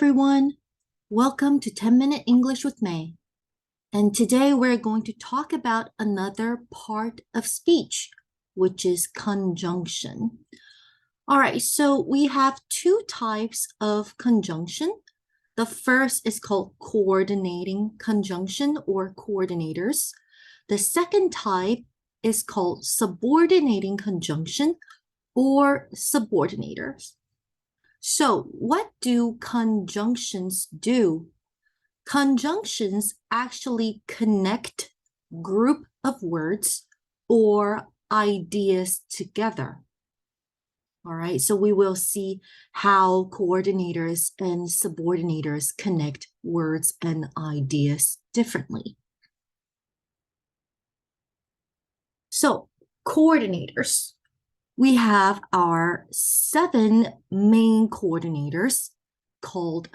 everyone. Welcome to 10-Minute English with May. And today we're going to talk about another part of speech, which is conjunction. All right, so we have two types of conjunction. The first is called coordinating conjunction or coordinators. The second type is called subordinating conjunction or subordinators. So what do conjunctions do? Conjunctions actually connect group of words or ideas together. All right, so we will see how coordinators and subordinators connect words and ideas differently. So, coordinators. We have our 7 main coordinators called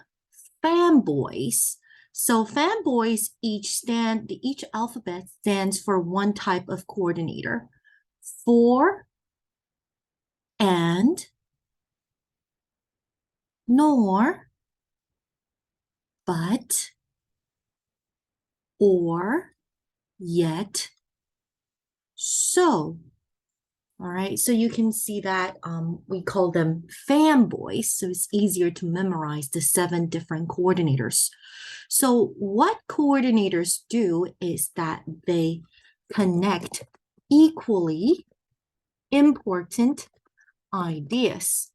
fanboys. So fanboys each alphabet stands for one type of coordinator. For, and, nor, but, or, yet, so. All right, so you can see that we call them fanboys, so it's easier to memorize the 7 different coordinators. So what coordinators do is that they connect equally important ideas.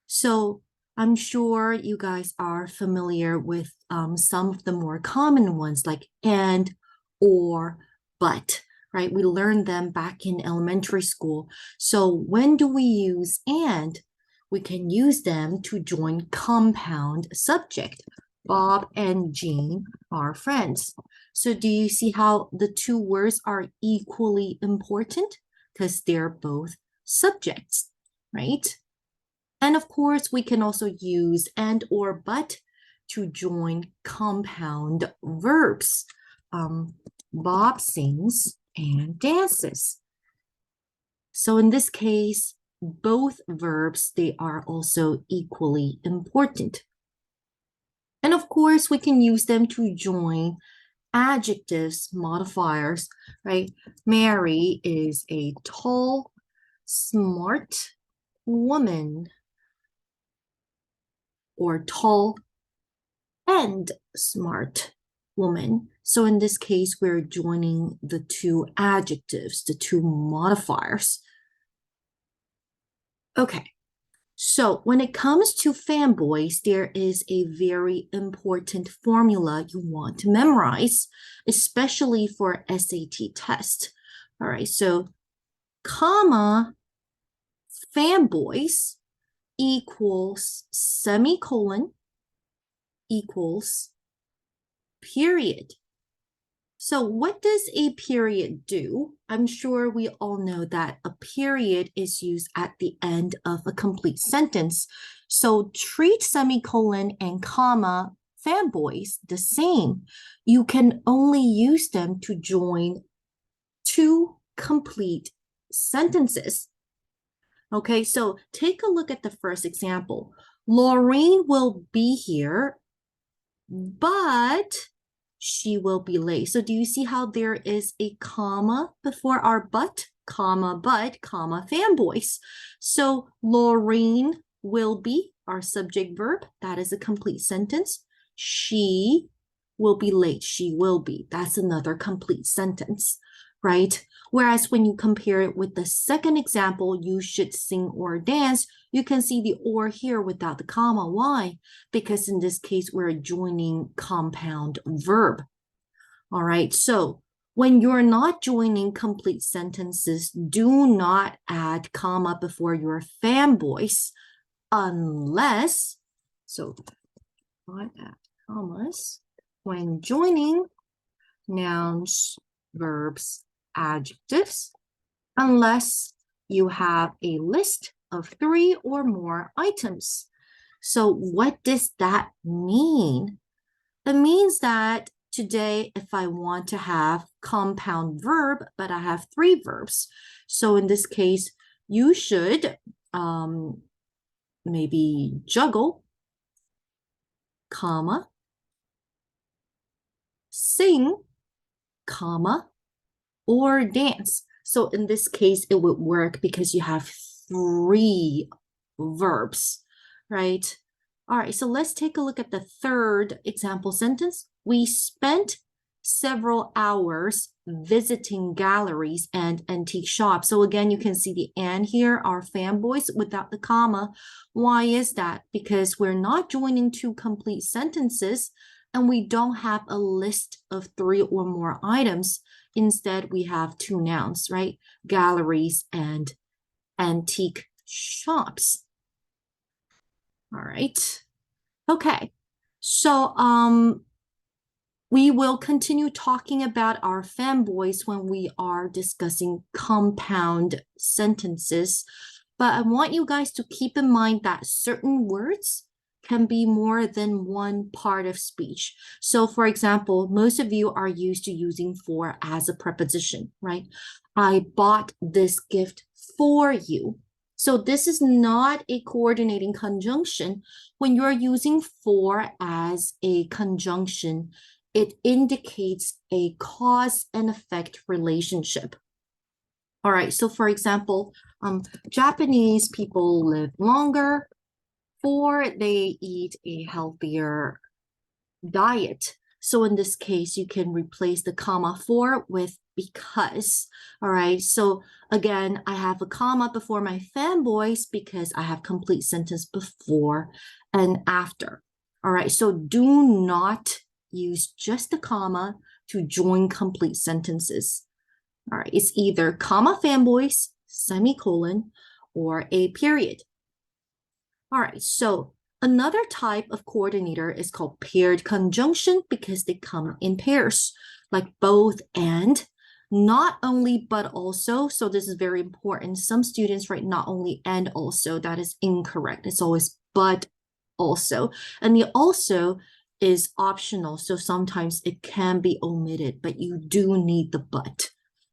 So I'm sure you guys are familiar with some of the more common ones like and, or, but. Right? We learned them back in elementary school. So when do we use and? We can use them to join compound subject. Bob and Jean are friends. So do you see how the two words are equally important? Because they're both subjects, right? And of course, we can also use and or but to join compound verbs. Bob sings and dances. So in this case, both verbs, they are also equally important. And of course, we can use them to join adjectives, modifiers, right? Mary is a tall, smart woman, or tall and smart woman. So in this case, we're joining the two adjectives, the two modifiers. Okay, so when it comes to fanboys, there is a very important formula you want to memorize, especially for SAT test. All right, so comma, fanboys equals semicolon equals period. So what does a period do? I'm sure we all know that a period is used at the end of a complete sentence. So treat semicolon and comma fanboys the same. You can only use them to join two complete sentences. Okay, so take a look at the first example. Laureen will be here, but she will be late. So do you see how there is a comma before our but, comma, fanboys? So Laureen will be our subject verb. That is a complete sentence. She will be late. She will be. That's another complete sentence, right? Whereas when you compare it with the second example, you should sing or dance, you can see the or here without the comma. Why? Because in this case, we're joining compound verb. All right, so when you're not joining complete sentences, do not add comma before your fanboys unless, so not add commas when joining nouns, verbs, adjectives, unless you have a list of 3 or more items. So what does that mean? It means that today, if I want to have compound verb, but I have 3 verbs. So in this case, you should maybe juggle comma, sing, comma, or dance. So in this case, it would work because you have three verbs, right? All right, so let's take a look at the third example sentence. We spent several hours visiting galleries and antique shops. So again, you can see the and here are fanboys without the comma. Why is that? Because we're not joining two complete sentences and we don't have a list of three or more items. Instead, we have two nouns, right? Galleries and antique shops. All right. Okay. So we will continue talking about our fanboys when we are discussing compound sentences. But I want you guys to keep in mind that certain words can be more than one part of speech. So for example, most of you are used to using for as a preposition, right? I bought this gift for you. So this is not a coordinating conjunction. When you're using for as a conjunction, it indicates a cause and effect relationship. All right, so for example, Japanese people live longer or they eat a healthier diet. So in this case, you can replace the comma for with because. All right, so again, I have a comma before my fanboys because I have complete sentence before and after. All right, so do not use just the comma to join complete sentences. All right, it's either comma fanboys, semicolon, or a period. All right, so another type of coordinator is called paired conjunction because they come in pairs, like both and, not only but also. So this is very important. Some students write not only and also. That is incorrect. It's always but also. And the also is optional. So sometimes it can be omitted, but you do need the but.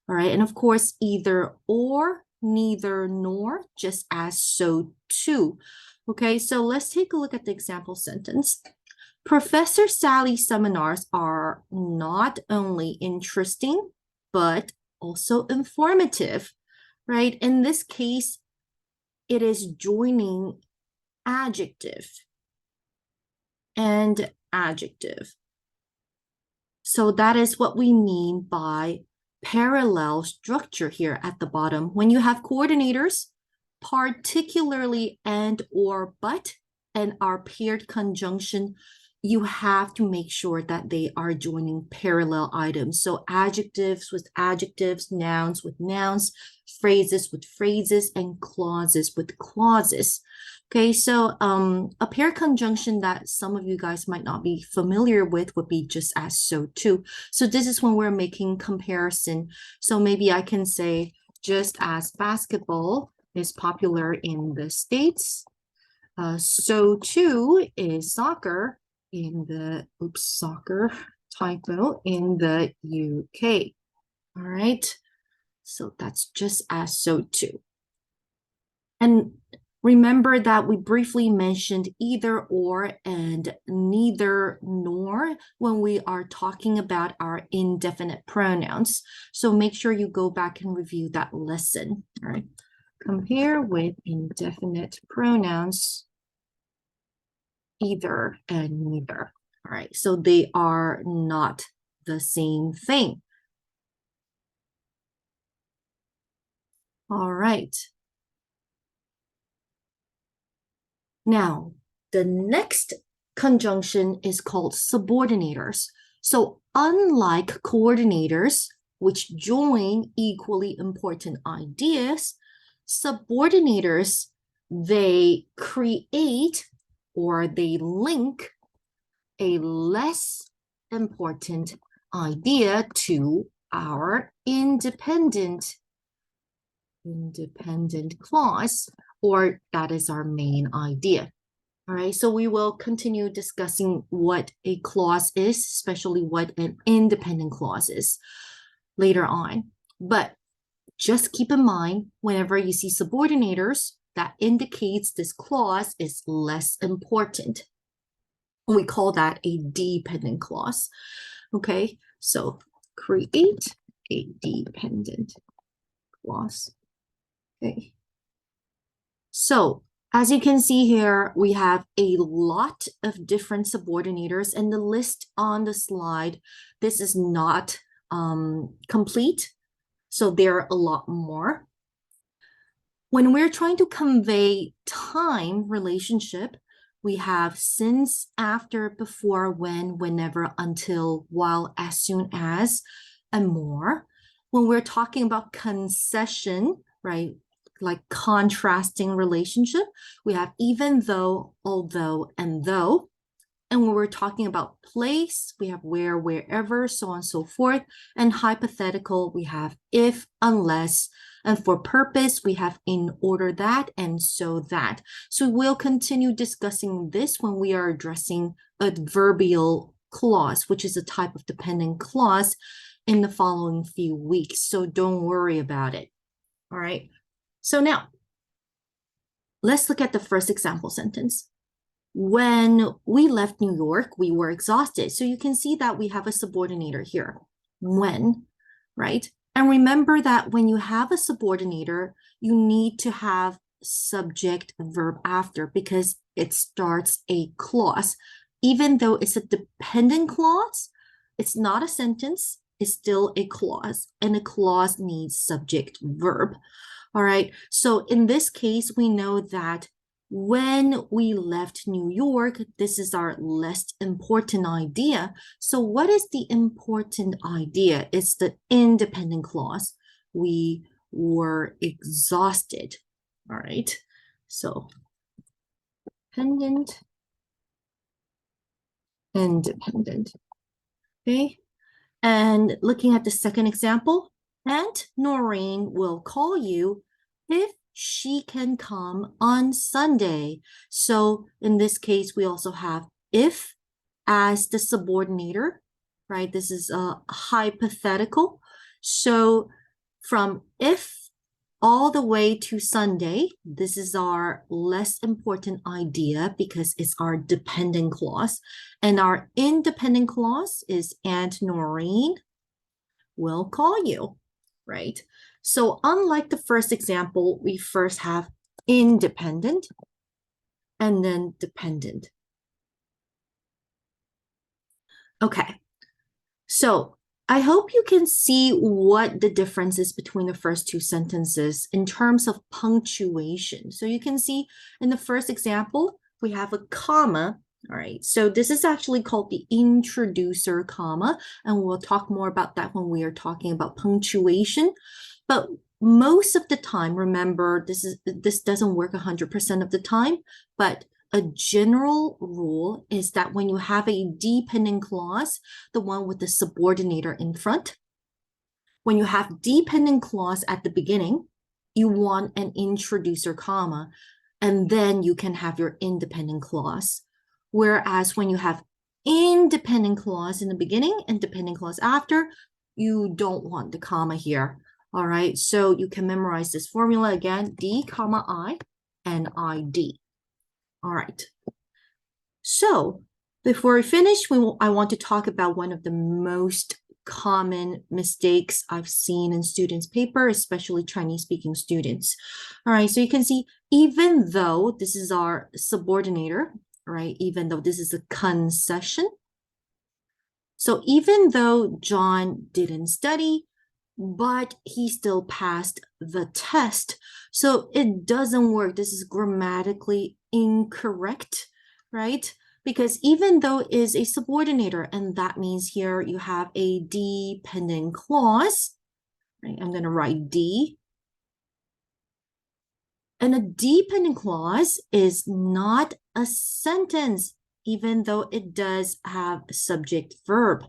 All right, and of course, either or, neither nor, just as, so too. Okay, so let's take a look at the example sentence. Professor Sally's seminars are not only interesting, but also informative, right? In this case, it is joining adjective and adjective. So that is what we mean by parallel structure here at the bottom. When you have coordinators, particularly and or but, and our paired conjunction, you have to make sure that they are joining parallel items. So adjectives with adjectives, nouns with nouns, phrases with phrases, and clauses with clauses. Okay, so a pair conjunction that some of you guys might not be familiar with would be just as, so too. So this is when we're making comparison. So maybe I can say just as basketball is popular in the States, so too is soccer in the, soccer typo in the UK. All right, so that's just as, so too. And remember that we briefly mentioned either or and neither nor when we are talking about our indefinite pronouns. So make sure you go back and review that lesson. All right. Compare with indefinite pronouns, either and neither. All right. So they are not the same thing. All right. Now, the next conjunction is called subordinators. So unlike coordinators, which join equally important ideas, subordinators, they create or they link a less important idea to our independent clause, or that is our main idea. All right, so we will continue discussing what a clause is, especially what an independent clause is later on. But just keep in mind, whenever you see subordinators, that indicates this clause is less important. We call that a dependent clause. Okay, so create a dependent clause. Okay. So as you can see here, we have a lot of different subordinators, and the list on the slide, this is not complete. So there are a lot more. When we're trying to convey time relationship, we have since, after, before, when, whenever, until, while, as soon as, and more. When we're talking about concession, right, like contrasting relationship, we have even though, although, and though. And when we're talking about place, we have where, wherever, so on and so forth. And hypothetical, we have if, unless. And for purpose, we have in order that and so that. So we'll continue discussing this when we are addressing adverbial clause, which is a type of dependent clause, in the following few weeks. So don't worry about it. All right. So now, let's look at the first example sentence. When we left New York, we were exhausted. So you can see that we have a subordinator here, when, right? And remember that when you have a subordinator, you need to have subject verb after because it starts a clause. Even though it's a dependent clause, it's not a sentence, it's still a clause, and a clause needs subject verb. All right, so in this case, we know that when we left New York, this is our less important idea. So what is the important idea? It's the independent clause. We were exhausted. All right. So dependent, independent. Okay. And looking at the second example, Aunt Noreen will call you if she can come on Sunday. So in this case, we also have if as the subordinator, right? This is a hypothetical. So from if all the way to Sunday, this is our less important idea because it's our dependent clause. And our independent clause is Aunt Noreen will call you, right? So unlike the first example, we first have independent and then dependent. Okay, so I hope you can see what the difference is between the first two sentences in terms of punctuation. So you can see in the first example, we have a comma. All right, so this is actually called the introducer comma, and we'll talk more about that when we are talking about punctuation. But most of the time, remember, this doesn't work 100% of the time, but a general rule is that when you have a dependent clause, the one with the subordinator in front, when you have dependent clause at the beginning, you want an introducer comma, and then you can have your independent clause. Whereas when you have independent clause in the beginning and dependent clause after, you don't want the comma here. All right, so you can memorize this formula again, D comma I and ID. All right. So before we finish, I want to talk about one of the most common mistakes I've seen in students' paper, especially Chinese-speaking students. All right, so you can see, even though this is our subordinator, right, even though this is a concession, so even though John didn't study, but he still passed the test. So it doesn't work. This is grammatically incorrect, right? Because even though is a subordinator, and that means here you have a dependent clause, right? I'm going to write D. And a dependent clause is not a sentence, even though it does have subject verb.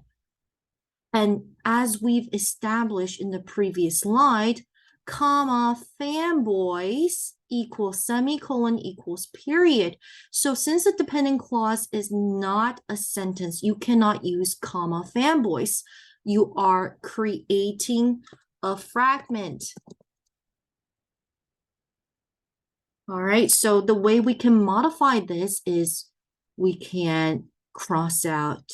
And as we've established in the previous slide, comma, fanboys equals semicolon equals period. So since the dependent clause is not a sentence, you cannot use comma fanboys. You are creating a fragment. All right, so the way we can modify this is we can cross out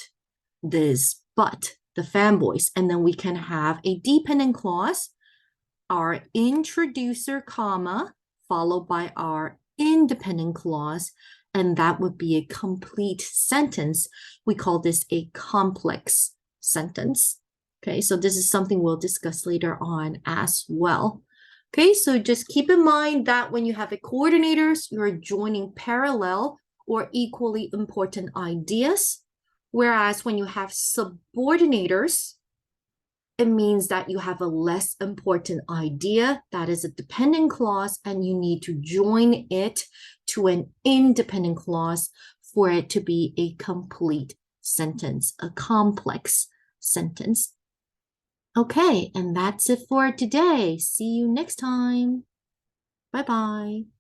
this but, the fanboys, and then we can have a dependent clause, our introducer, comma, followed by our independent clause, and that would be a complete sentence. We call this a complex sentence. Okay, so this is something we'll discuss later on as well. Okay, so just keep in mind that when you have a coordinators, you're joining parallel or equally important ideas. Whereas when you have subordinators, it means that you have a less important idea that is a dependent clause and you need to join it to an independent clause for it to be a complete sentence, a complex sentence. Okay, and that's it for today. See you next time. Bye-bye.